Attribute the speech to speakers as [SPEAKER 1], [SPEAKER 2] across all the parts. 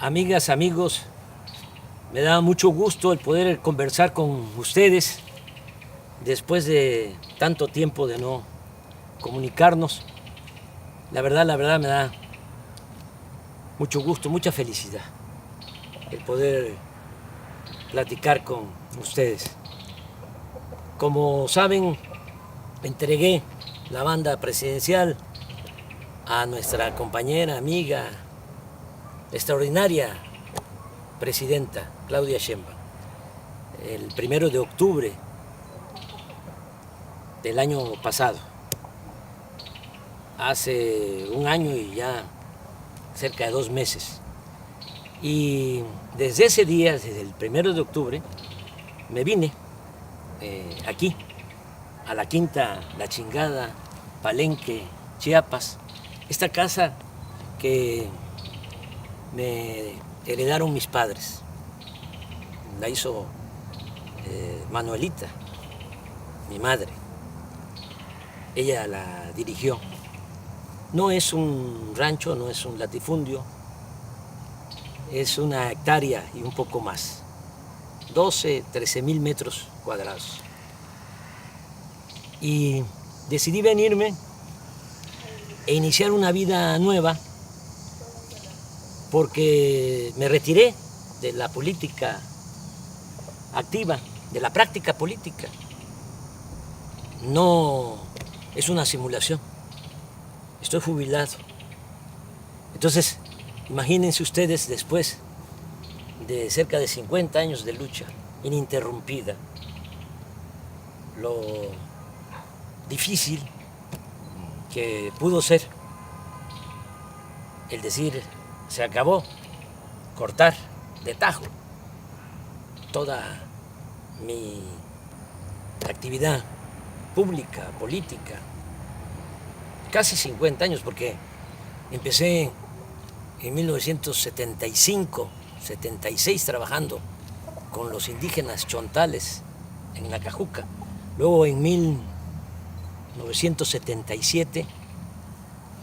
[SPEAKER 1] Amigas, amigos, me da mucho gusto el poder conversar con ustedes después de tanto tiempo de no comunicarnos. La verdad me da mucho gusto, mucha felicidad el poder platicar con ustedes. Como saben, entregué la banda presidencial a nuestra compañera, amiga, extraordinaria presidenta Claudia Sheinbaum el 1 de octubre del año pasado. Hace un año y ya cerca de 2 meses. Y desde ese día, desde el 1 de octubre, me vine aquí, a la Quinta La Chingada, Palenque, Chiapas. Esta casa que me heredaron mis padres. La hizo Manuelita, mi madre. Ella la dirigió. No es un rancho, no es un latifundio, es una hectárea y un poco más. 12, 13,000 metros cuadrados. Y decidí venirme e iniciar una vida nueva porque me retiré de la política activa, de la práctica política. No es una simulación. Estoy jubilado. Entonces, imagínense ustedes después de cerca de 50 años de lucha ininterrumpida, lo difícil que pudo ser el decir, se acabó, cortar de tajo toda mi actividad pública, política, casi 50 años, porque empecé en 1975, 76 trabajando con los indígenas chontales en Nacajuca. Luego en 1977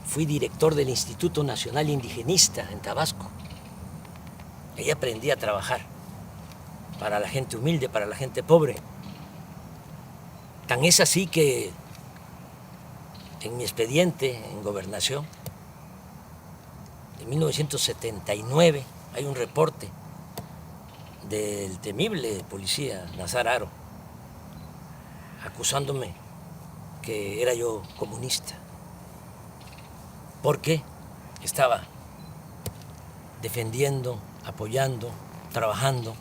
[SPEAKER 1] fui director del Instituto Nacional Indigenista en Tabasco. Ahí aprendí a trabajar para la gente humilde, para la gente pobre. Tan es así que en mi expediente en Gobernación, en 1979, hay un reporte del temible policía Nazar Haro, acusándome que era yo comunista, porque estaba defendiendo, apoyando, trabajando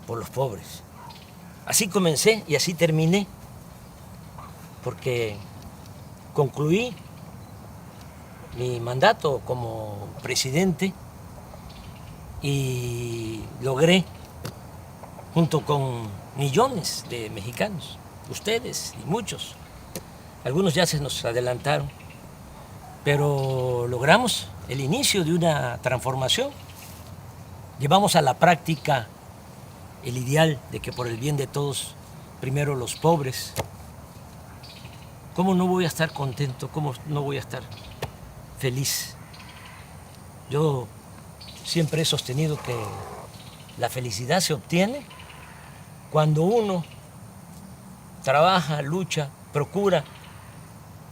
[SPEAKER 1] por los pobres. Así comencé y así terminé, porque concluí mi mandato como presidente y logré, junto con millones de mexicanos, ustedes y muchos, algunos ya se nos adelantaron, pero logramos el inicio de una transformación. Llevamos a la práctica el ideal de que por el bien de todos, primero los pobres. ¿Cómo no voy a estar contento? ¿Cómo no voy a estar feliz? Yo siempre he sostenido que la felicidad se obtiene cuando uno trabaja, lucha, procura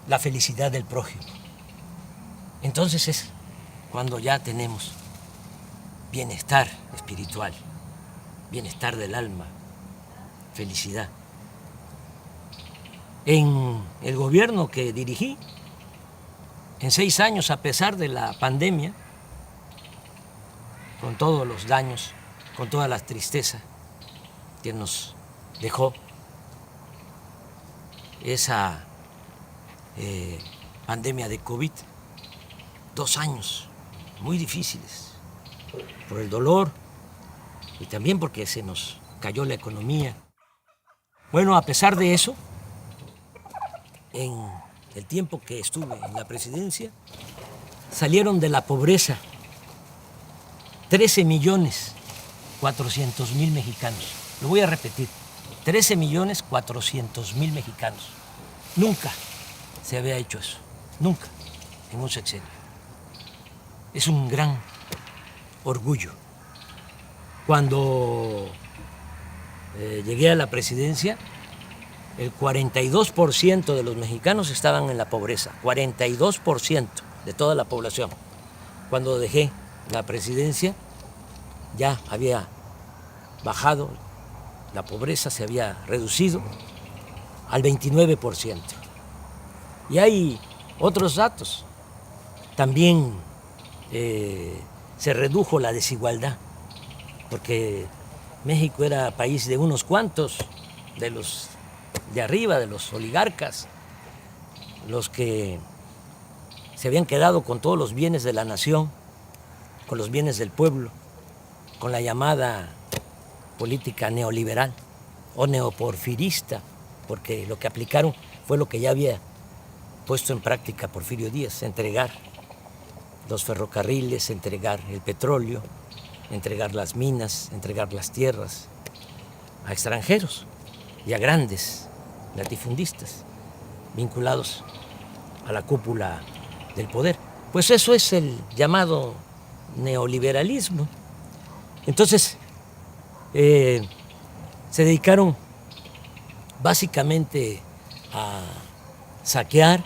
[SPEAKER 1] la felicidad del prójimo. Entonces es cuando ya tenemos bienestar espiritual, bienestar del alma, felicidad. En el gobierno que dirigí, en 6 años, a pesar de la pandemia, con todos los daños, con toda la tristeza que nos dejó esa pandemia de COVID, 2 años muy difíciles, por el dolor y también porque se nos cayó la economía. Bueno, a pesar de eso, en el tiempo que estuve en la presidencia, salieron de la pobreza 13,400,000 mexicanos. Lo voy a repetir, 13,400,000 mexicanos. Nunca se había hecho eso, nunca, en un sexenio. Es un gran orgullo. Cuando llegué a la presidencia, el 42% de los mexicanos estaban en la pobreza, 42% de toda la población. Cuando dejé la presidencia, ya había bajado, la pobreza se había reducido al 29%. Y hay otros datos. También se redujo la desigualdad, porque México era país de unos cuantos, de los de arriba, de los oligarcas, los que se habían quedado con todos los bienes de la nación, con los bienes del pueblo, con la llamada política neoliberal o neoporfirista, porque lo que aplicaron fue lo que ya había puesto en práctica Porfirio Díaz: entregar los ferrocarriles, entregar el petróleo, entregar las minas, entregar las tierras a extranjeros y a grandes latifundistas vinculados a la cúpula del poder. Pues eso es el llamado neoliberalismo. Entonces, se dedicaron básicamente a saquear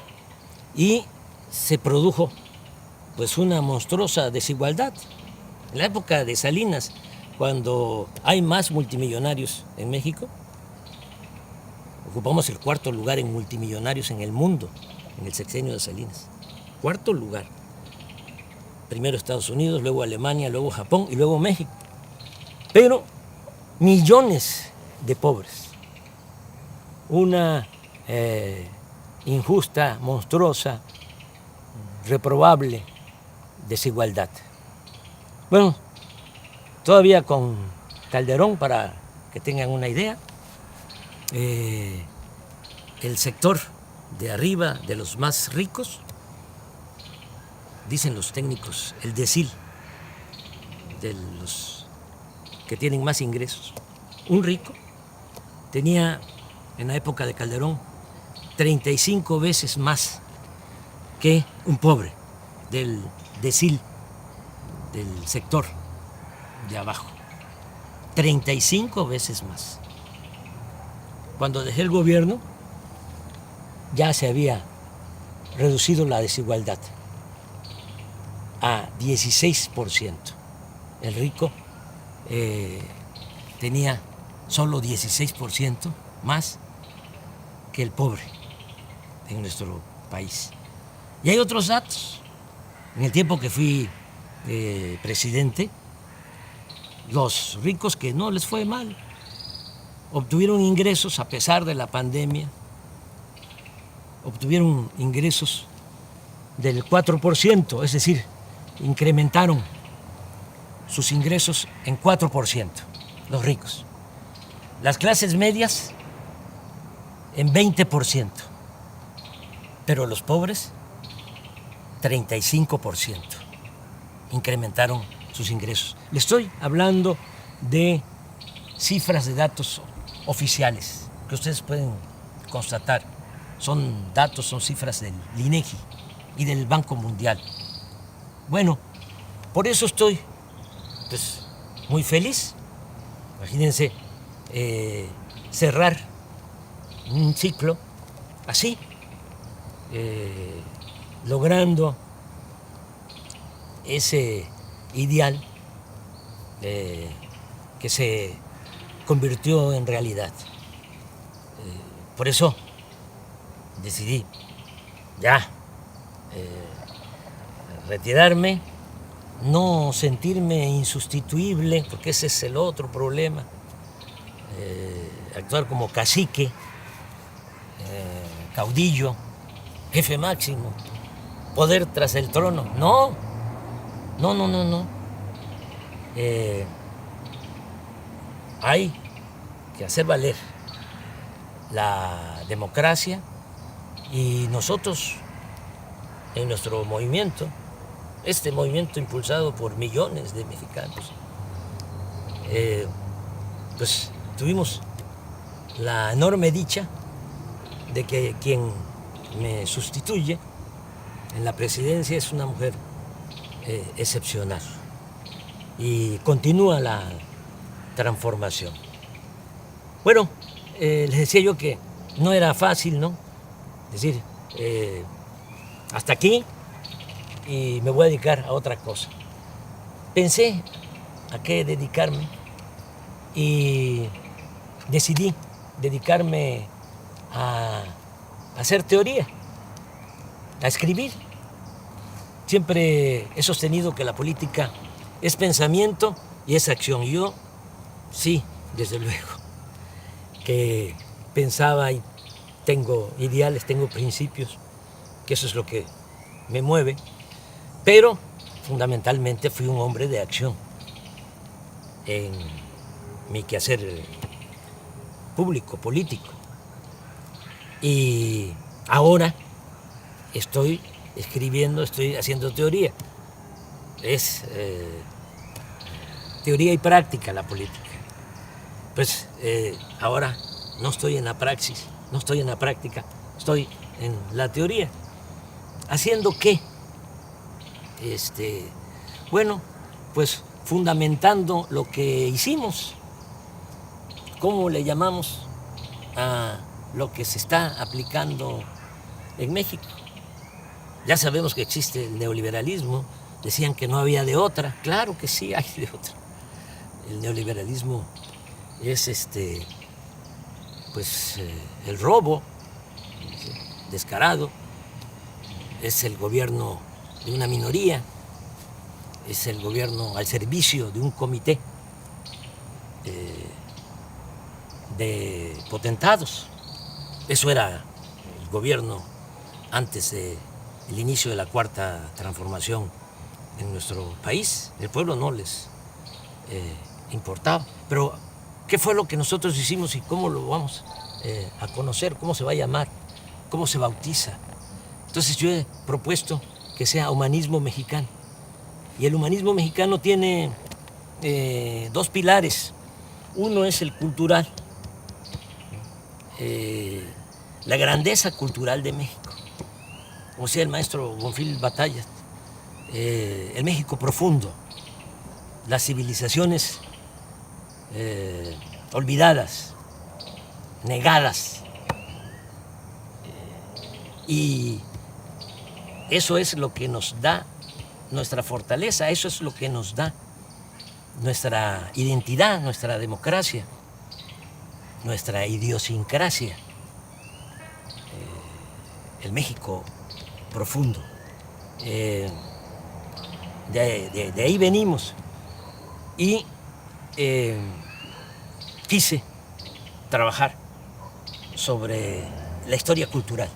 [SPEAKER 1] y se produjo pues una monstruosa desigualdad. En la época de Salinas, cuando hay más multimillonarios en México, ocupamos el 4.º lugar en multimillonarios en el mundo, en el sexenio de Salinas. 4.º lugar. Primero Estados Unidos, luego Alemania, luego Japón y luego México. Pero millones de pobres. Una injusta, monstruosa, reprobable desigualdad. Bueno, todavía con Calderón, para que tengan una idea, el sector de arriba, de los más ricos, dicen los técnicos, el decil de los que tienen más ingresos. Un rico tenía en la época de Calderón 35 veces más que un pobre del decil, del sector de abajo. 35 veces más. Cuando dejé el gobierno, ya se había reducido la desigualdad a 16%. El rico tenía solo 16% más que el pobre en nuestro país. Y hay otros datos. En el tiempo que fui presidente, los ricos que no les fue mal obtuvieron ingresos a pesar de la pandemia, obtuvieron ingresos del 4%, es decir, incrementaron sus ingresos en 4%, los ricos. Las clases medias en 20%, pero los pobres 35% incrementaron sus ingresos. Le estoy hablando de cifras de datos oficiales que ustedes pueden constatar. Son datos, son cifras del INEGI y del Banco Mundial. Bueno, por eso estoy pues muy feliz. Imagínense cerrar un ciclo así, logrando ese ideal que se convirtió en realidad. Por eso decidí ya retirarme, no sentirme insustituible, porque ese es el otro problema, actuar como cacique, caudillo, jefe máximo, poder tras el trono. No. Hay que hacer valer la democracia y nosotros en nuestro movimiento, este movimiento impulsado por millones de mexicanos, pues tuvimos la enorme dicha de que quien me sustituye en la presidencia es una mujer excepcional, y continúa la transformación. Bueno, les decía yo que no era fácil, ¿no? Es decir, hasta aquí y me voy a dedicar a otra cosa. Pensé a qué dedicarme y decidí dedicarme a hacer teoría, a escribir. Siempre he sostenido que la política es pensamiento y es acción. Yo sí, desde luego, que pensaba y tengo ideales, tengo principios, que eso es lo que me mueve, pero fundamentalmente fui un hombre de acción en mi quehacer público, político. Y ahora estoy escribiendo, estoy haciendo teoría. Es teoría y práctica la política. Pues ahora no estoy en la praxis, no estoy en la práctica, estoy en la teoría. ¿Haciendo qué? Bueno, pues fundamentando lo que hicimos. ¿Cómo le llamamos a lo que se está aplicando en México? Ya sabemos que existe el neoliberalismo, decían que no había de otra, claro que sí hay de otra. El neoliberalismo es el robo descarado, es el gobierno de una minoría, es el gobierno al servicio de un comité de potentados. Eso era el gobierno antes del inicio de la cuarta transformación en nuestro país. El pueblo no les importaba. Pero, ¿qué fue lo que nosotros hicimos y cómo lo vamos a conocer? ¿Cómo se va a llamar? ¿Cómo se bautiza? Entonces yo he propuesto que sea humanismo mexicano. Y el humanismo mexicano tiene dos pilares. Uno es el cultural, la grandeza cultural de México. Como decía el maestro Bonfil Batallas, el México profundo, las civilizaciones olvidadas, negadas. Y eso es lo que nos da nuestra fortaleza, eso es lo que nos da nuestra identidad, nuestra democracia, nuestra idiosincrasia, el México profundo. De ahí venimos y quise trabajar sobre la historia cultural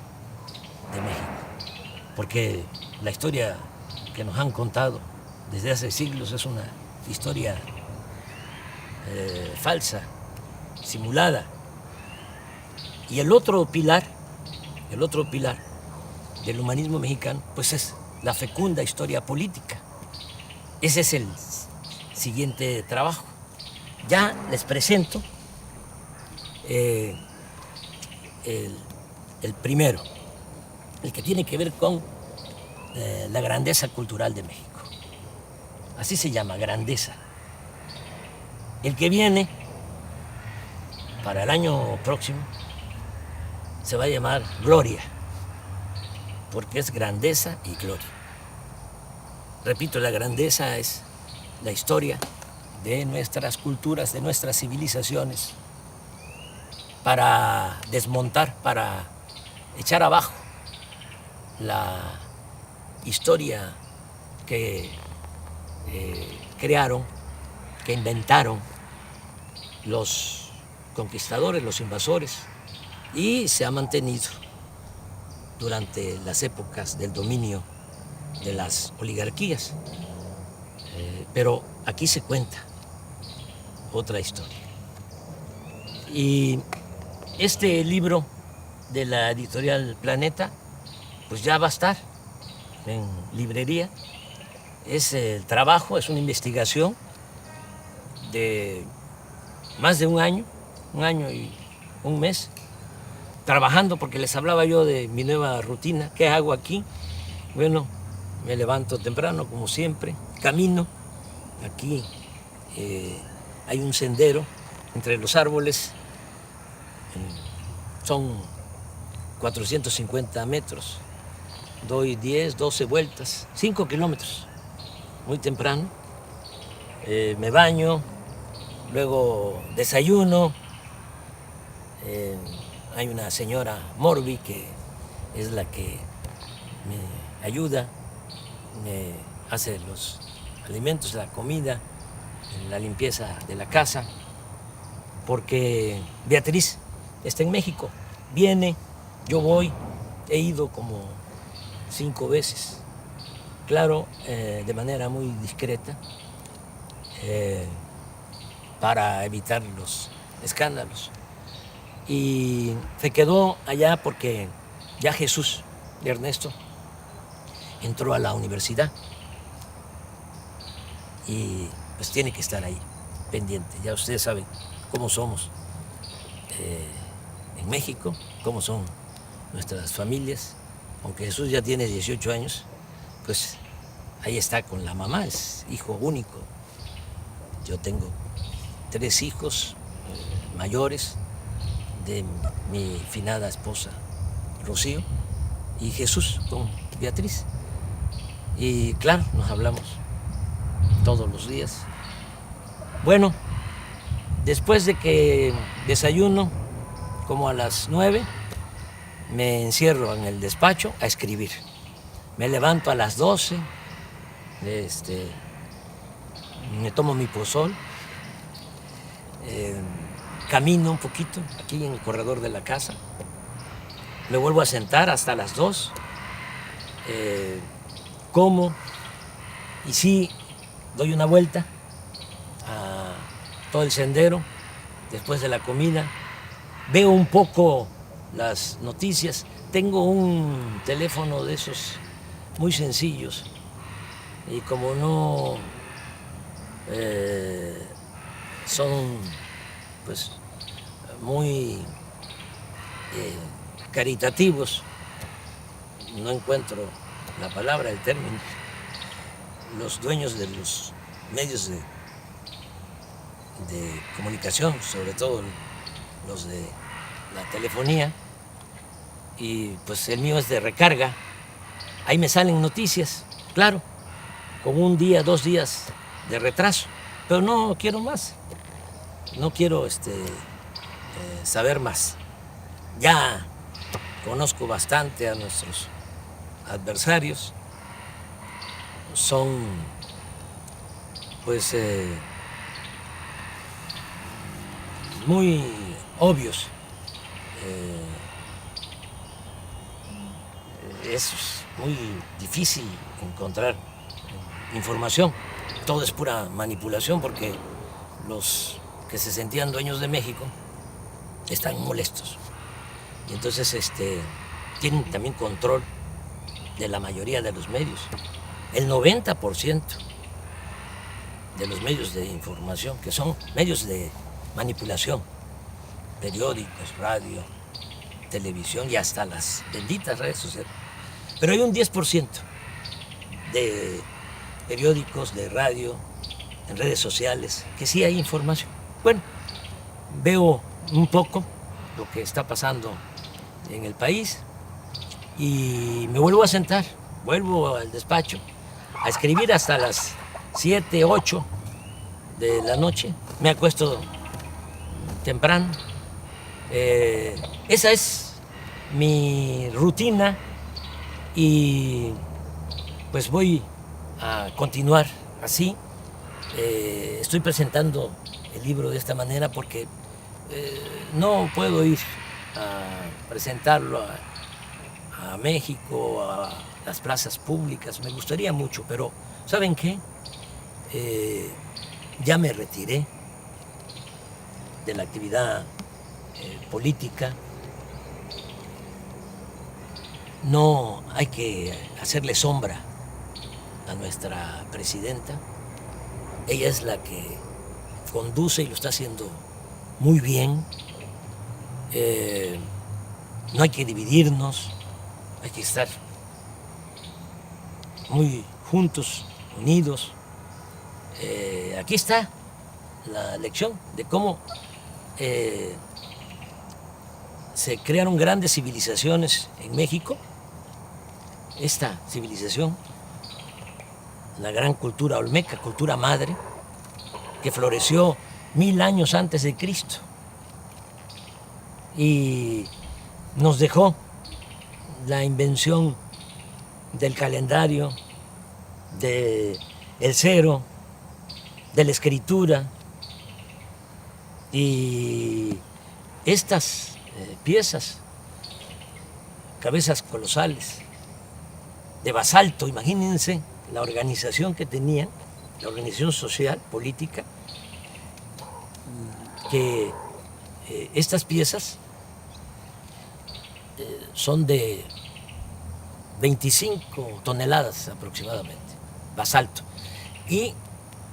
[SPEAKER 1] de México, porque la historia que nos han contado desde hace siglos es una historia falsa, simulada. Y el otro pilar del humanismo mexicano, pues es la fecunda historia política. Ese es el siguiente trabajo. Ya les presento el primero, el que tiene que ver con la grandeza cultural de México. Así se llama, grandeza. El que viene para el año próximo se va a llamar gloria, porque es grandeza y gloria. Repito, la grandeza es la historia de nuestras culturas, de nuestras civilizaciones, para desmontar, para echar abajo la historia que crearon, que inventaron los conquistadores, los invasores, y se ha mantenido durante las épocas del dominio de las oligarquías. Pero aquí se cuenta otra historia. Y este libro de la editorial Planeta, pues ya va a estar en librería. Es el trabajo, es una investigación de más de un año y un mes, trabajando, porque les hablaba yo de mi nueva rutina. ¿Qué hago aquí? Bueno, me levanto temprano, como siempre, camino aquí hay un sendero entre los árboles, son 450 metros, doy 10, 12 vueltas, 5 kilómetros, muy temprano, me baño, luego desayuno, hay una señora Morbi que es la que me ayuda, me hace los alimentos, la comida, la limpieza de la casa, porque Beatriz está en México, viene, yo voy, he ido como 5 veces, claro, de manera muy discreta, para evitar los escándalos. Y se quedó allá porque ya Jesús de Ernesto entró a la universidad y pues tiene que estar ahí, pendiente. Ya ustedes saben cómo somos en México, cómo son nuestras familias. Aunque Jesús ya tiene 18 años, pues ahí está con la mamá, es hijo único. Yo tengo 3 hijos mayores de mi finada esposa Rocío y Jesús con Beatriz. Y claro, nos hablamos todos los días. Bueno, después de que desayuno, como a las 9, me encierro en el despacho a escribir. Me levanto a las 12, me tomo mi pozol, camino un poquito aquí en el corredor de la casa, me vuelvo a sentar hasta las 2, como y sí doy una vuelta a todo el sendero después de la comida, veo un poco las noticias, tengo un teléfono de esos muy sencillos y como no son pues muy caritativos, no encuentro la palabra, el término, los dueños de los medios de comunicación, sobre todo los de la telefonía, y pues el mío es de recarga, ahí me salen noticias, claro, con 1 día, 2 días de retraso, pero no quiero más, no quiero saber más. Ya conozco bastante a nuestros adversarios, son pues muy obvios. Es muy difícil encontrar información, todo es pura manipulación porque los que se sentían dueños de México están molestos y entonces tienen también control de la mayoría de los medios. El 90% de los medios de información, que son medios de manipulación, periódicos, radio, televisión y hasta las benditas redes sociales. Pero hay un 10% de periódicos, de radio, en redes sociales, que sí hay información. Bueno, veo un poco lo que está pasando en el país y me vuelvo a sentar, vuelvo al despacho a escribir hasta las 7, 8 de la noche. Me acuesto temprano. Esa es mi rutina y pues voy a continuar así. Estoy presentando el libro de esta manera porque no puedo ir a presentarlo a México, a las plazas públicas. Me gustaría mucho, pero ¿saben qué? Ya me retiré de la actividad política. No hay que hacerle sombra a nuestra presidenta. Ella es la que conduce y lo está haciendo muy bien. No hay que dividirnos, hay que estar muy juntos, unidos. aquí está la lección de cómo se crearon grandes civilizaciones en México. Esta civilización, la gran cultura olmeca, cultura madre, que floreció 1000 años antes de Cristo y nos dejó la invención del calendario, del cero, de la escritura, y estas piezas, cabezas colosales de basalto, imagínense la organización que tenían, la organización social, política, que estas piezas son de 25 toneladas aproximadamente, basalto. Y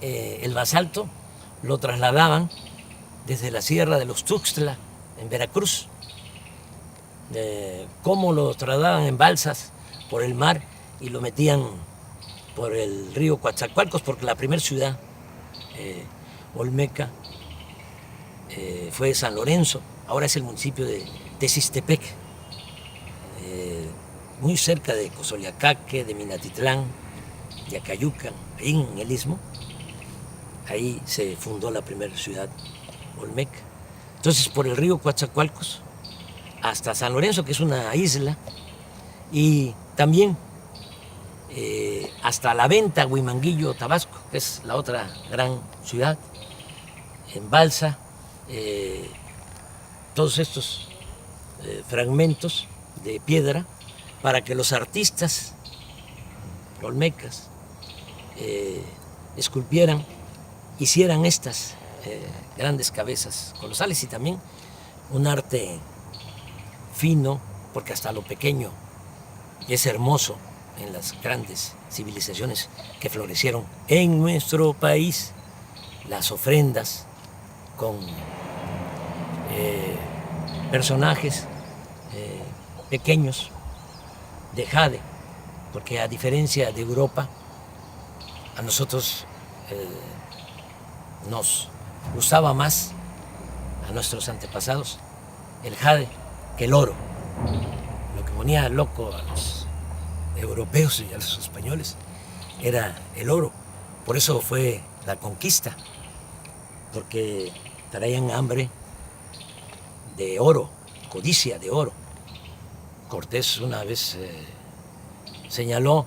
[SPEAKER 1] el basalto lo trasladaban desde la Sierra de los Tuxtla, en Veracruz. Cómo lo trasladaban en balsas por el mar y lo metían por el río Coatzacoalcos, porque la primera ciudad olmeca fue San Lorenzo, ahora es el municipio de Texistepec, muy cerca de Cozoleacaque, de Minatitlán, de Acayucan, ahí en el Istmo. Ahí se fundó la primera ciudad olmeca. Entonces, por el río Coatzacoalcos hasta San Lorenzo, que es una isla, y también hasta La Venta, Huimanguillo, Tabasco, que es la otra gran ciudad, en balsa, todos estos fragmentos de piedra para que los artistas olmecas esculpieran, hicieran estas grandes cabezas colosales, y también un arte fino, porque hasta lo pequeño es hermoso en las grandes civilizaciones que florecieron en nuestro país, las ofrendas con personajes pequeños de jade, porque a diferencia de Europa, a nosotros nos gustaba más, a nuestros antepasados, el jade que el oro. Lo que ponía loco a los europeos y a los españoles era el oro. Por eso fue la conquista, porque traían hambre de oro, codicia de oro. Cortés una vez señaló,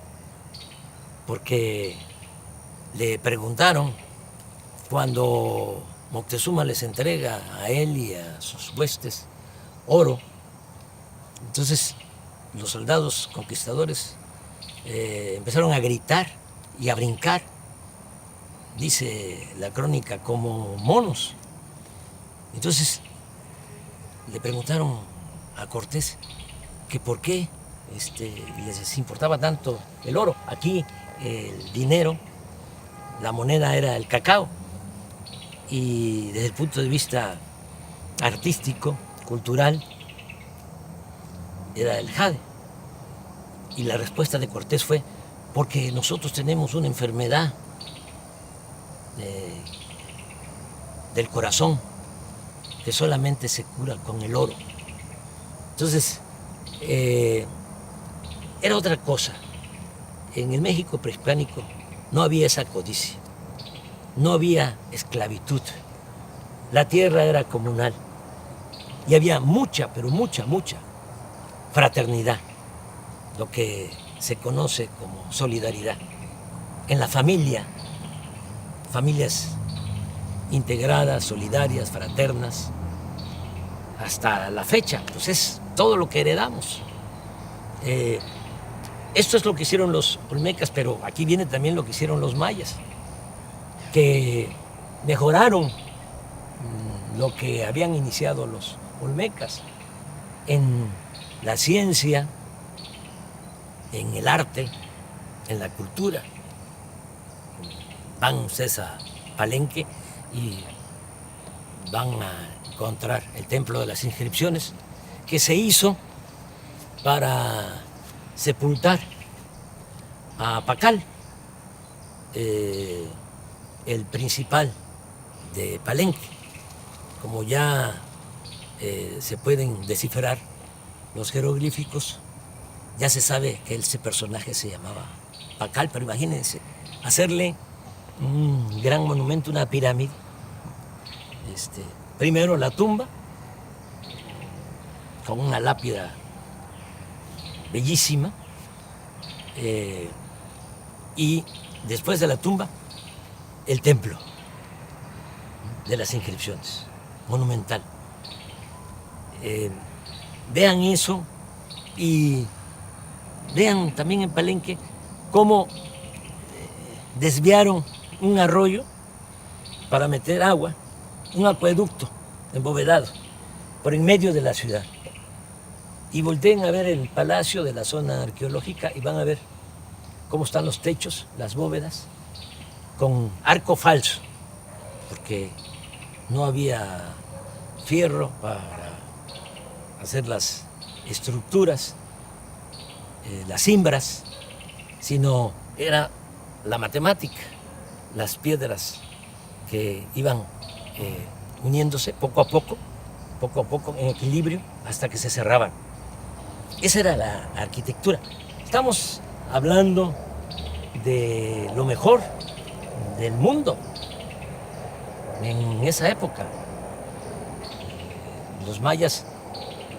[SPEAKER 1] porque le preguntaron cuando Moctezuma les entrega a él y a sus huestes oro. Entonces los soldados conquistadores empezaron a gritar y a brincar, dice la crónica, como monos. Entonces le preguntaron a Cortés que por qué les importaba tanto el oro. Aquí el dinero, la moneda era el cacao, y desde el punto de vista artístico, cultural, era el jade. Y la respuesta de Cortés fue: porque nosotros tenemos una enfermedad del corazón que solamente se cura con el oro. Entonces, era otra cosa. En el México prehispánico no había esa codicia, no había esclavitud, la tierra era comunal y había mucha, pero mucha fraternidad, lo que se conoce como solidaridad. En la familia, familias integradas, solidarias, fraternas, hasta la fecha, pues es todo lo que heredamos. Esto es lo que hicieron los olmecas, pero aquí viene también lo que hicieron los mayas, que mejoraron lo que habían iniciado los olmecas en la ciencia, en el arte, en la cultura. Van ustedes a Palenque y van a encontrar el Templo de las Inscripciones, que se hizo para sepultar a Pacal, el principal de Palenque. Como ya se pueden descifrar los jeroglíficos, ya se sabe que ese personaje se llamaba Pacal, pero imagínense, hacerle un gran monumento, una pirámide. Primero la tumba, con una lápida bellísima, y después de la tumba, el templo de las inscripciones, monumental. Vean eso y vean también en Palenque cómo desviaron un arroyo para meter agua, un acueducto embovedado por en medio de la ciudad. Y volteen a ver el palacio de la zona arqueológica y van a ver cómo están los techos, las bóvedas, con arco falso, porque no había fierro para hacer las estructuras, las cimbras, sino era la matemática, las piedras que iban uniéndose poco a poco, en equilibrio, hasta que se cerraban. Esa era la arquitectura. Estamos hablando de lo mejor del mundo en esa época. Los mayas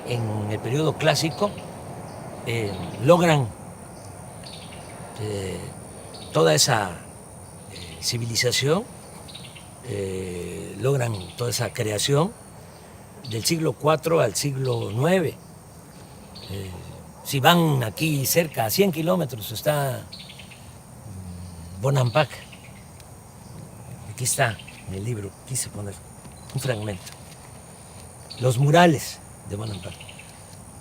[SPEAKER 1] en el periodo clásico logran toda esa civilización, logran toda esa creación del siglo IV al siglo IX. Si van aquí cerca, a 100 kilómetros, está Bonampak. Aquí está en el libro, quise poner un fragmento. Los murales de Bonampak.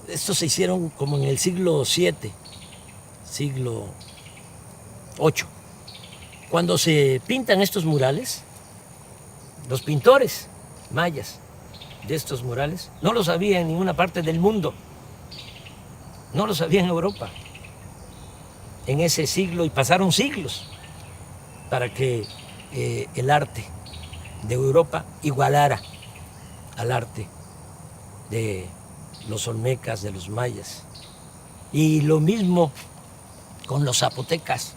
[SPEAKER 1] Estos se hicieron como en el siglo VII, siglo VIII. Cuando se pintan estos murales, los pintores mayas de estos murales no los había en ninguna parte del mundo, no los había en Europa en ese siglo, y pasaron siglos para que el arte de Europa igualara al arte de los olmecas, de los mayas. Y lo mismo con los zapotecas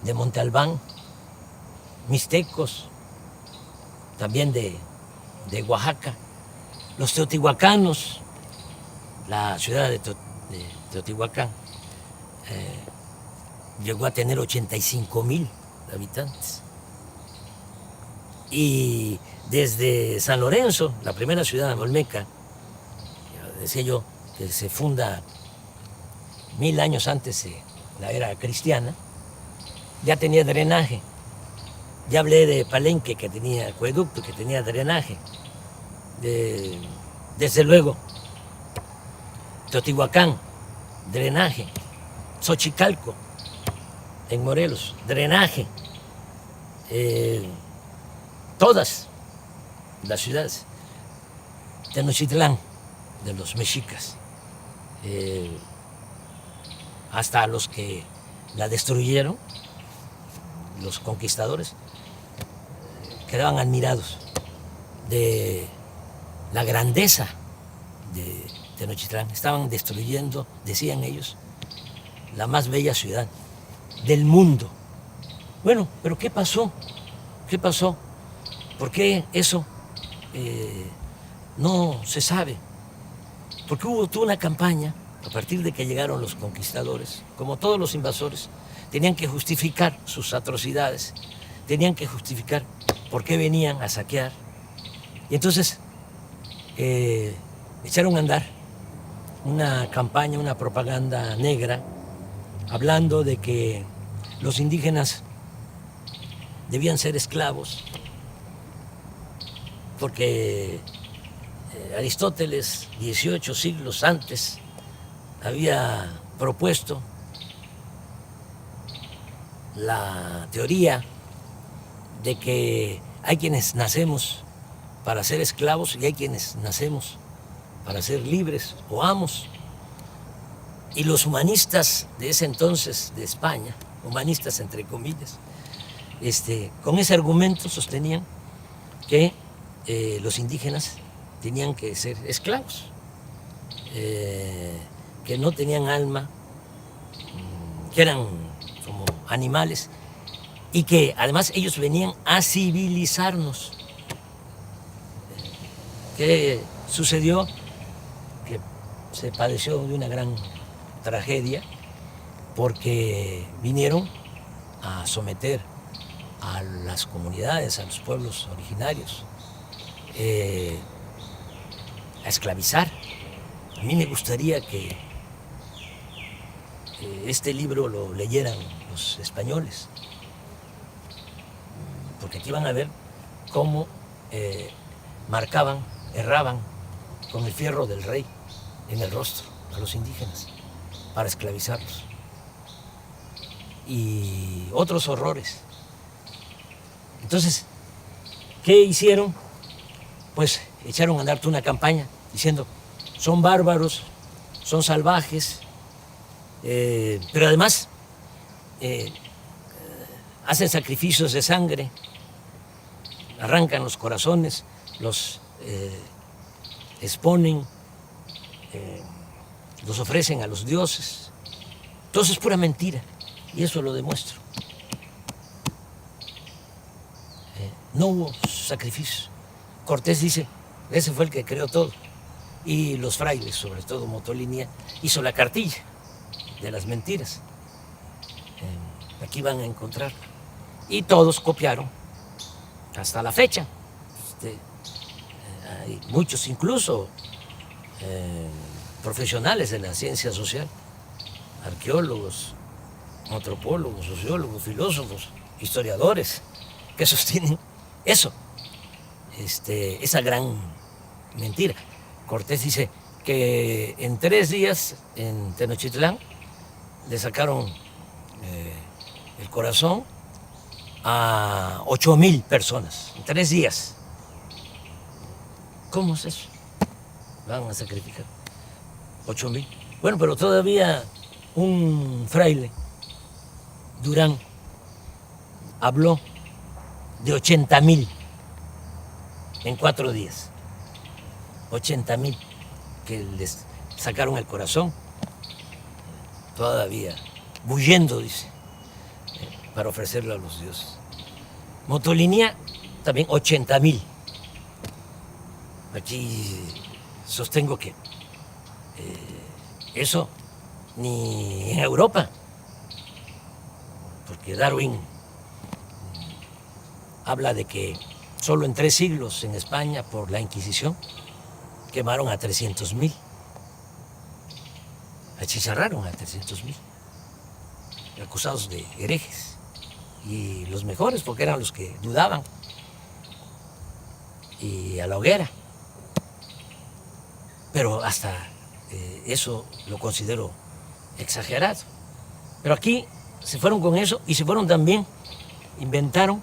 [SPEAKER 1] de Monte Albán, mixtecos, también de Oaxaca, los teotihuacanos, la ciudad de Teotihuacán llegó a tener 85,000 habitantes. Y desde San Lorenzo, la primera ciudad olmeca, decía yo, que se funda 1000 años antes de la era cristiana, ya tenía drenaje. Ya hablé de Palenque, que tenía acueducto, que tenía drenaje. Desde luego, Teotihuacán, drenaje. Xochicalco, en Morelos, drenaje. Todas las ciudades. Tenochtitlán, de los mexicas, hasta los que la destruyeron, los conquistadores, quedaban admirados de la grandeza de Tenochtitlán. Estaban destruyendo, decían ellos, la más bella ciudad del mundo. Bueno, pero ¿qué pasó? ¿Qué pasó? ¿Por qué eso no se sabe? Porque hubo toda una campaña, a partir de que llegaron los conquistadores, como todos los invasores, tenían que justificar sus atrocidades, tenían que justificar por qué venían a saquear. Y entonces echaron a andar una campaña, una propaganda negra, hablando de que los indígenas debían ser esclavos, porque Aristóteles, 18 siglos antes, había propuesto la teoría de que hay quienes nacemos para ser esclavos y hay quienes nacemos para ser libres o amos. Y los humanistas de ese entonces de España, humanistas entre comillas, con ese argumento sostenían que los indígenas tenían que ser esclavos, que no tenían alma, que eran como animales y que además ellos venían a civilizarnos. ¿Qué sucedió? Que se padeció de una gran tragedia porque vinieron a someter a las comunidades, a los pueblos originarios, a esclavizar. A mí me gustaría que este libro lo leyeran los españoles, porque aquí van a ver cómo marcaban, erraban con el fierro del rey en el rostro a los indígenas para esclavizarlos. Y otros horrores. Entonces, ¿qué hicieron? Pues echaron a andar toda una campaña diciendo, son bárbaros, son salvajes, pero además hacen sacrificios de sangre, arrancan los corazones, los exponen, los ofrecen a los dioses. Todo eso es pura mentira y eso lo demuestro. No hubo sacrificio. Cortés dice, ese fue el que creó todo. Y los frailes, sobre todo Motolinia, hizo la cartilla de las mentiras. Aquí van a encontrar. Y todos copiaron hasta la fecha. Hay muchos incluso profesionales de la ciencia social, arqueólogos, antropólogos, sociólogos, filósofos, historiadores, que sostienen eso, esa gran mentira. Cortés dice que en 3 días en Tenochtitlán le sacaron el corazón a 8,000 personas, en 3 días. ¿Cómo es eso? Van a sacrificar 8,000. Bueno, pero todavía un fraile, Durán, habló de 80,000 en 4 días. 80,000 que les sacaron el corazón, todavía bullendo, dice, para ofrecerlo a los dioses. Motolinia, también 80,000. Aquí sostengo que eso ni en Europa, porque Darwin habla de que solo en 3 siglos en España, por la Inquisición, quemaron a 300,000. Achicharraron a 300,000, acusados de herejes. Y los mejores, porque eran los que dudaban. Y a la hoguera. Pero hasta eso lo considero exagerado. Pero aquí se fueron con eso y se fueron también, inventaron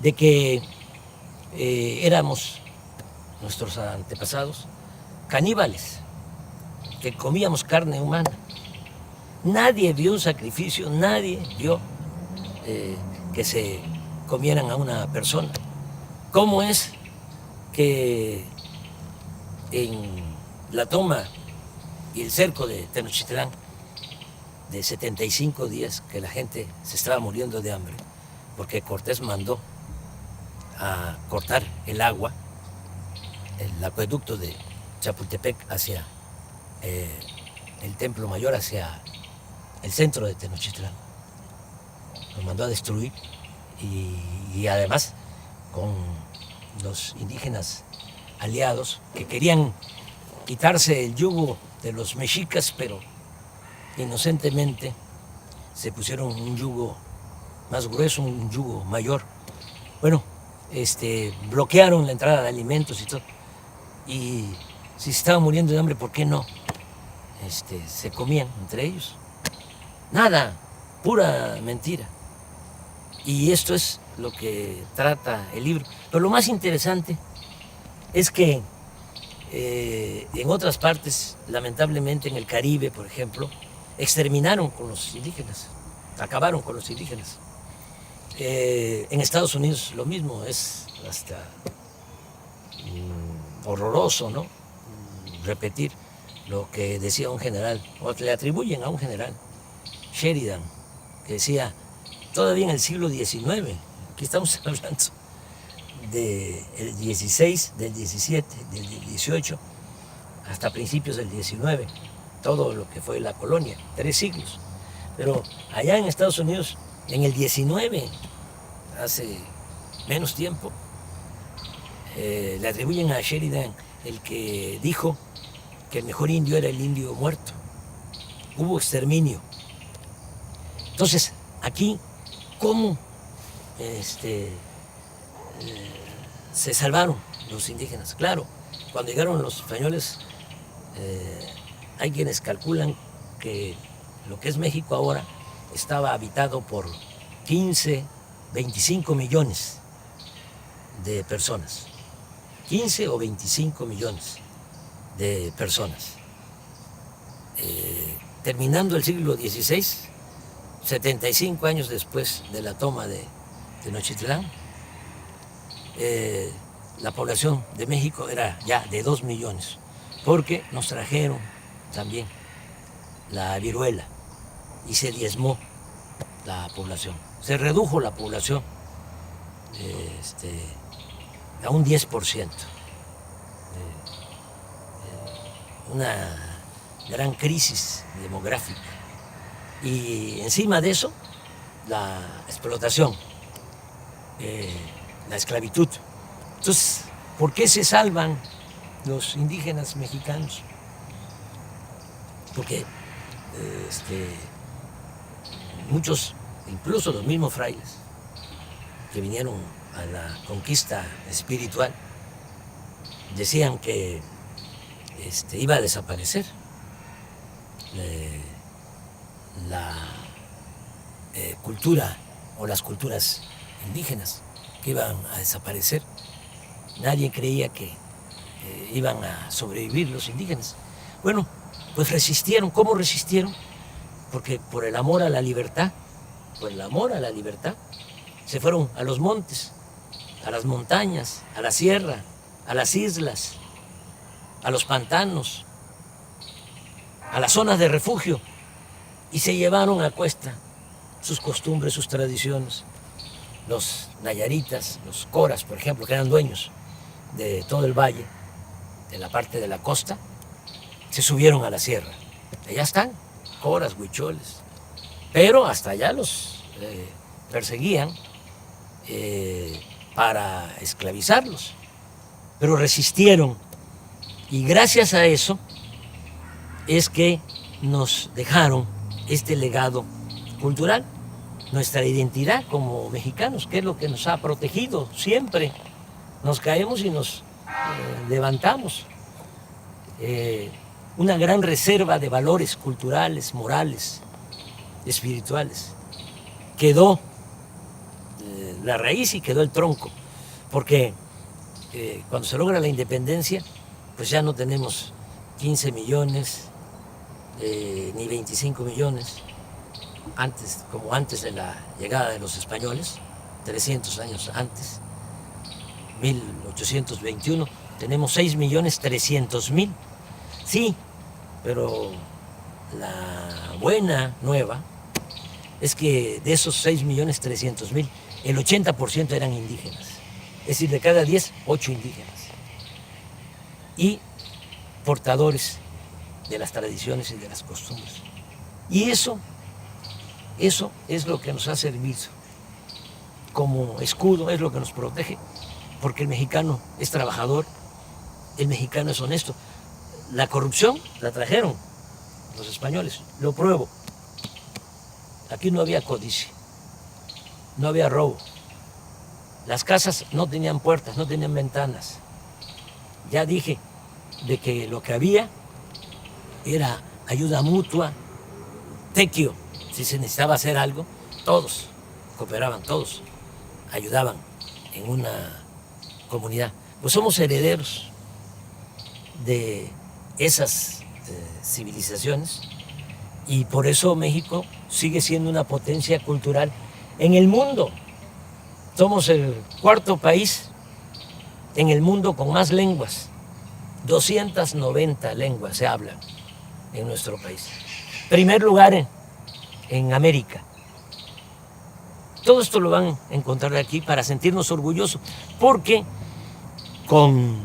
[SPEAKER 1] de que éramos, nuestros antepasados, caníbales, que comíamos carne humana. Nadie vio un sacrificio, nadie vio que se comieran a una persona. ¿Cómo es que en la toma y el cerco de Tenochtitlán, de 75 días que la gente se estaba muriendo de hambre, porque Cortés mandó a cortar el agua, el acueducto de Chapultepec hacia el Templo Mayor, hacia el centro de Tenochtitlán? Lo mandó a destruir y además con los indígenas aliados que querían quitarse el yugo de los mexicas, pero inocentemente se pusieron un yugo más grueso, un yugo mayor. Bueno, bloquearon la entrada de alimentos y todo. Y si se estaban muriendo de hambre, ¿por qué no? Se comían entre ellos. Nada, pura mentira. Y esto es lo que trata el libro. Pero lo más interesante es que en otras partes, lamentablemente en el Caribe, por ejemplo, exterminaron con los indígenas, acabaron con los indígenas. En Estados Unidos lo mismo, es hasta horroroso, ¿no? Repetir lo que decía un general, o le atribuyen a un general, Sheridan, que decía, todavía en el siglo XIX, aquí estamos hablando del XVI, del XVII, del XVIII, hasta principios del XIX, todo lo que fue la colonia, 3 siglos. Pero allá en Estados Unidos, en el XIX, hace menos tiempo, le atribuyen a Sheridan el que dijo que el mejor indio era el indio muerto. Hubo exterminio. Entonces, aquí, ¿cómo se salvaron los indígenas? Claro, cuando llegaron los españoles, hay quienes calculan que lo que es México ahora estaba habitado por 15, 25 millones de personas. 15 o 25 millones de personas. Terminando el siglo XVI, 75 años después de la toma de Tenochtitlán, la población de México era ya de 2 millones, porque nos trajeron también la viruela y se diezmó la población. Se redujo la población a un 10%. Una gran crisis demográfica. Y encima de eso, la explotación, la esclavitud. Entonces, ¿por qué se salvan los indígenas mexicanos? Porque muchos, incluso los mismos frailes, que vinieron a la conquista espiritual, decían que iba a desaparecer la cultura o las culturas indígenas, que iban a desaparecer. Nadie creía que iban a sobrevivir los indígenas. Bueno, pues resistieron. ¿Cómo resistieron? Porque por el amor a la libertad, por el amor a la libertad, se fueron a los montes, a las montañas, a la sierra, a las islas, a los pantanos, a las zonas de refugio, y se llevaron a cuesta sus costumbres, sus tradiciones. Los nayaritas, los coras, por ejemplo, que eran dueños de todo el valle, de la parte de la costa, se subieron a la sierra. Allá están, coras, huicholes, pero hasta allá los perseguían para esclavizarlos, pero resistieron, y gracias a eso es que nos dejaron este legado cultural, nuestra identidad como mexicanos, que es lo que nos ha protegido siempre. Nos caemos y nos levantamos. Una gran reserva de valores culturales, morales, espirituales. Quedó la raíz y quedó el tronco, porque cuando se logra la independencia, pues ya no tenemos 15 millones ni 25 millones, como antes de la llegada de los españoles, 300 años antes, 1821, tenemos 6.300.000. Sí, pero la buena nueva es que de esos 6.300.000, el 80% eran indígenas. Es decir, de cada 10, 8 indígenas. Y portadores de las tradiciones y de las costumbres. Y eso es lo que nos ha servido como escudo, es lo que nos protege, porque el mexicano es trabajador, el mexicano es honesto. La corrupción la trajeron los españoles, lo pruebo. Aquí no había codicia, no había robo. Las casas no tenían puertas, no tenían ventanas. Ya dije de que lo que había era ayuda mutua, tequio. Si se necesitaba hacer algo, todos cooperaban, todos ayudaban en una comunidad. Pues somos herederos de esas civilizaciones, y por eso México sigue siendo una potencia cultural en el mundo. Somos el cuarto país en el mundo con más lenguas. 290 lenguas se hablan en nuestro país. Primer lugar en América. Todo esto lo van a encontrar aquí para sentirnos orgullosos, porque con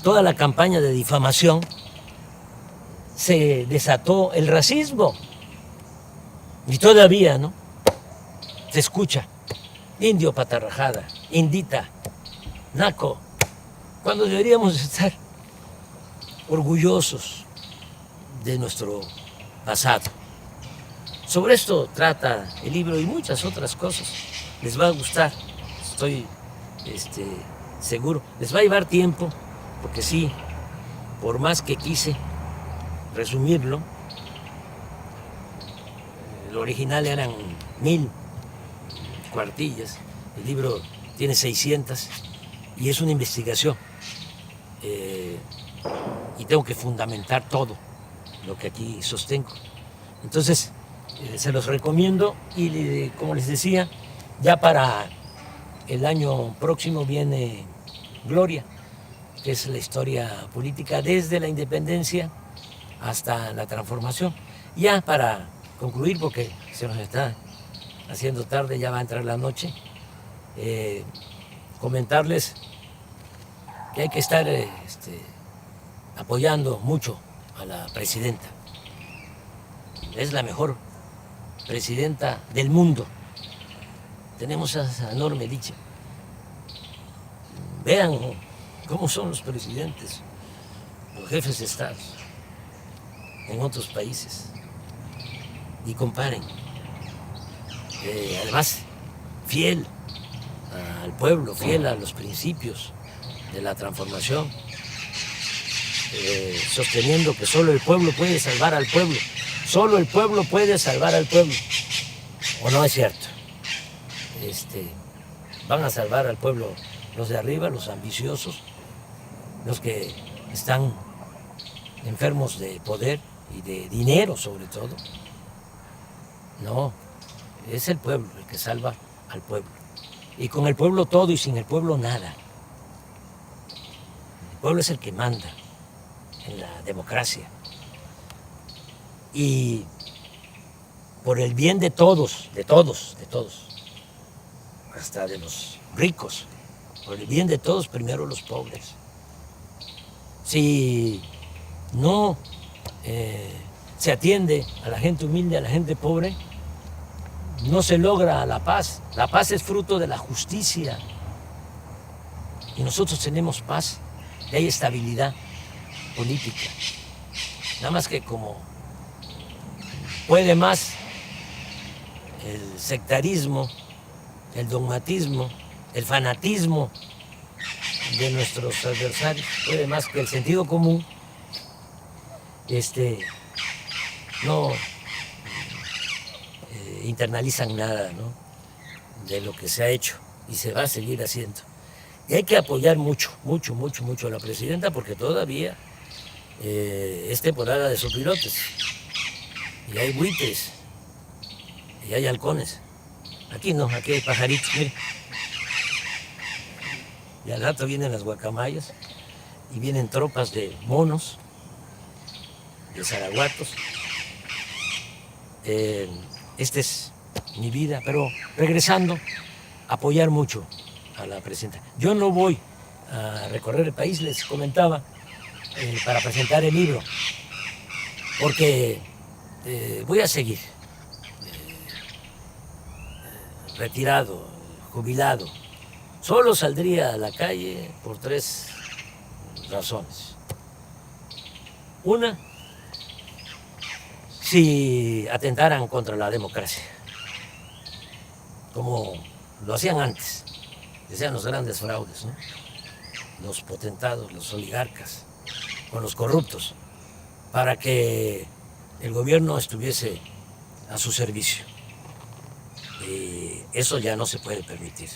[SPEAKER 1] toda la campaña de difamación se desató el racismo. Y todavía, ¿no? Se escucha indio patarrajada, indita, naco, cuando deberíamos estar orgullosos de nuestro pasado. Sobre esto trata el libro y muchas otras cosas. Les va a gustar, estoy seguro. Les va a llevar tiempo, porque sí, por más que quise resumirlo, el original eran 1000 cuartillas, el libro tiene 600 y es una investigación. Y tengo que fundamentar todo lo que aquí sostengo. Entonces, se los recomiendo y, como les decía, ya para el año próximo viene Gloria, que es la historia política desde la independencia hasta la transformación. Ya para concluir, porque se nos está haciendo tarde, ya va a entrar la noche, comentarles que hay que estar apoyando mucho a la presidenta. Es la mejor presidenta del mundo. Tenemos esa enorme dicha. Vean cómo son los presidentes, los jefes de Estado en otros países y comparen. Además, fiel al pueblo, fiel a los principios de la transformación, sosteniendo que solo el pueblo puede salvar al pueblo. Solo el pueblo puede salvar al pueblo. ¿O no es cierto? Van a salvar al pueblo los de arriba, los ambiciosos, los que están enfermos de poder y de dinero sobre todo. No, es el pueblo el que salva al pueblo. Y con el pueblo todo y sin el pueblo nada. El pueblo es el que manda en la democracia. Y por el bien de todos, hasta de los ricos, por el bien de todos, primero los pobres. Si no se atiende a la gente humilde, a la gente pobre, no se logra la paz. La paz es fruto de la justicia. Y nosotros tenemos paz y hay estabilidad política. Nada más que como puede más el sectarismo, el dogmatismo, el fanatismo de nuestros adversarios, puede más que el sentido común, no internalizan nada, ¿no?, de lo que se ha hecho y se va a seguir haciendo. Y hay que apoyar mucho a la presidenta, porque todavía es temporada de sopilotes. Y hay buitres, y hay halcones. Aquí no, aquí hay pajaritos, mire. Y al rato vienen las guacamayas, y vienen tropas de monos, de zaraguatos. Esta es mi vida, pero regresando, apoyar mucho a la presidenta. Yo no voy a recorrer el país, les comentaba, para presentar el libro, porque voy a seguir retirado, jubilado. Solo saldría a la calle por 3 razones. Una, si atentaran contra la democracia, como lo hacían antes, decían los grandes fraudes, ¿no?, los potentados, los oligarcas, con los corruptos, para que el gobierno estuviese a su servicio. Y eso ya no se puede permitir,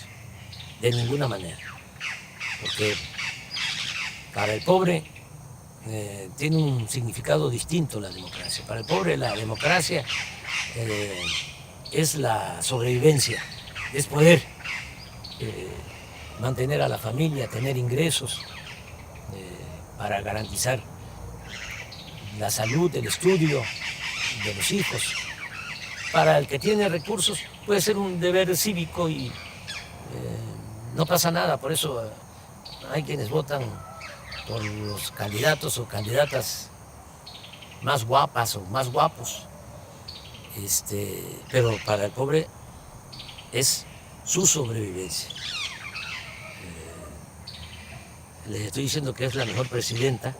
[SPEAKER 1] de ninguna manera, porque para el pobre tiene un significado distinto la democracia. Para el pobre la democracia es la sobrevivencia, es poder mantener a la familia, tener ingresos para garantizar la salud, el estudio de los hijos. Para el que tiene recursos puede ser un deber cívico y no pasa nada. Por eso hay quienes votan por los candidatos o candidatas más guapas o más guapos. Pero para el pobre es su sobrevivencia. Les estoy diciendo que es la mejor presidenta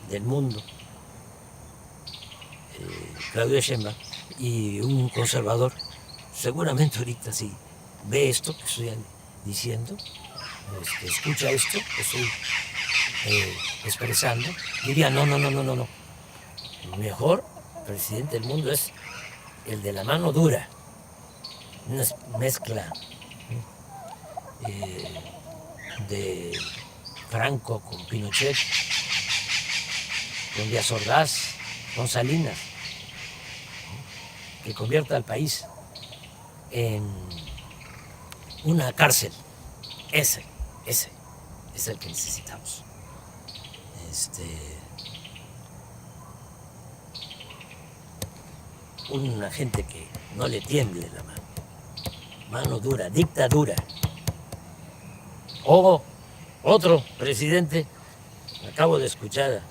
[SPEAKER 1] del mundo, Claudia Sheinbaum, y un conservador, seguramente ahorita sí ve esto que estoy diciendo, escucha esto que estoy expresando, diría no. El mejor presidente del mundo es el de la mano dura, una mezcla de Franco con Pinochet, con Díaz Ordaz, con Salinas, que convierta al país en una cárcel. Ese es el que necesitamos. Una gente que no le tiemble la mano dura, dictadura. O otro presidente, acabo de escuchar,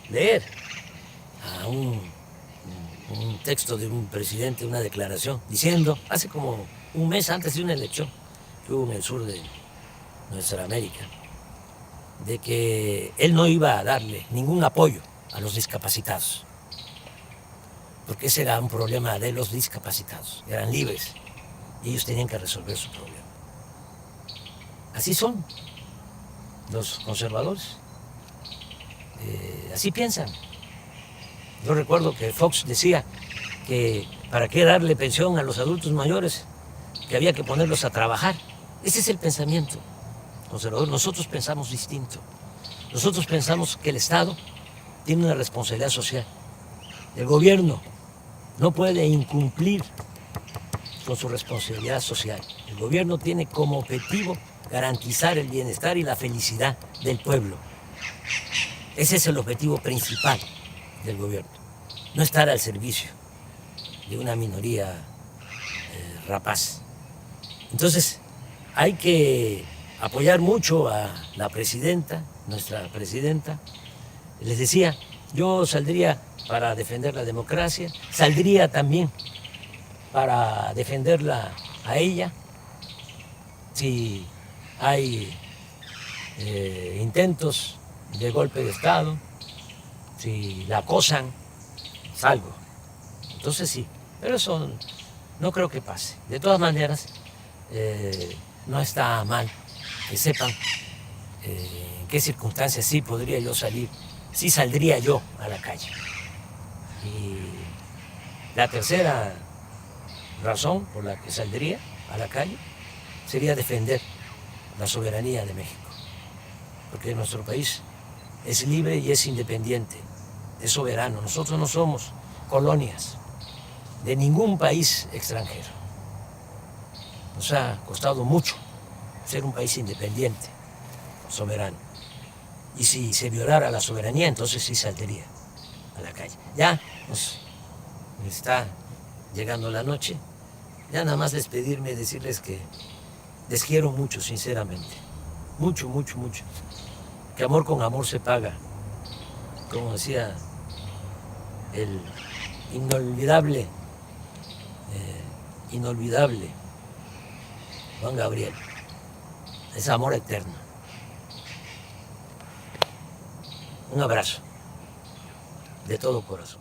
[SPEAKER 1] leer a un texto de un presidente, una declaración, diciendo, hace como un mes antes de una elección que hubo en el sur de nuestra América, de que él no iba a darle ningún apoyo a los discapacitados, porque ese era un problema de los discapacitados, eran libres y ellos tenían que resolver su problema. Así son los conservadores, así piensan. Yo recuerdo que Fox decía que para qué darle pensión a los adultos mayores, que había que ponerlos a trabajar. Ese es el pensamiento conservador. Nosotros pensamos distinto. Nosotros pensamos que el Estado tiene una responsabilidad social. El gobierno no puede incumplir con su responsabilidad social. El gobierno tiene como objetivo garantizar el bienestar y la felicidad del pueblo. Ese es el objetivo principal del gobierno, no estar al servicio de una minoría rapaz. Entonces hay que apoyar mucho a la presidenta, nuestra presidenta. Les decía, yo saldría para defender la democracia, saldría también para defenderla a ella. Si hay intentos de golpe de Estado, si la acosan, salgo. Entonces sí, pero eso no creo que pase. De todas maneras, no está mal que sepan en qué circunstancias sí podría yo salir, sí saldría yo a la calle. Y la tercera razón por la que saldría a la calle sería defender la soberanía de México, porque nuestro país es libre y es independiente, es soberano. Nosotros no somos colonias de ningún país extranjero. Nos ha costado mucho ser un país independiente, soberano. Y si se violara la soberanía, entonces sí saldría a la calle. Ya nos está llegando la noche. Ya nada más despedirme, decirles que les quiero mucho, sinceramente. Mucho, mucho, mucho. Que amor con amor se paga. Como decía el inolvidable Juan Gabriel. Es amor eterno. Un abrazo de todo corazón.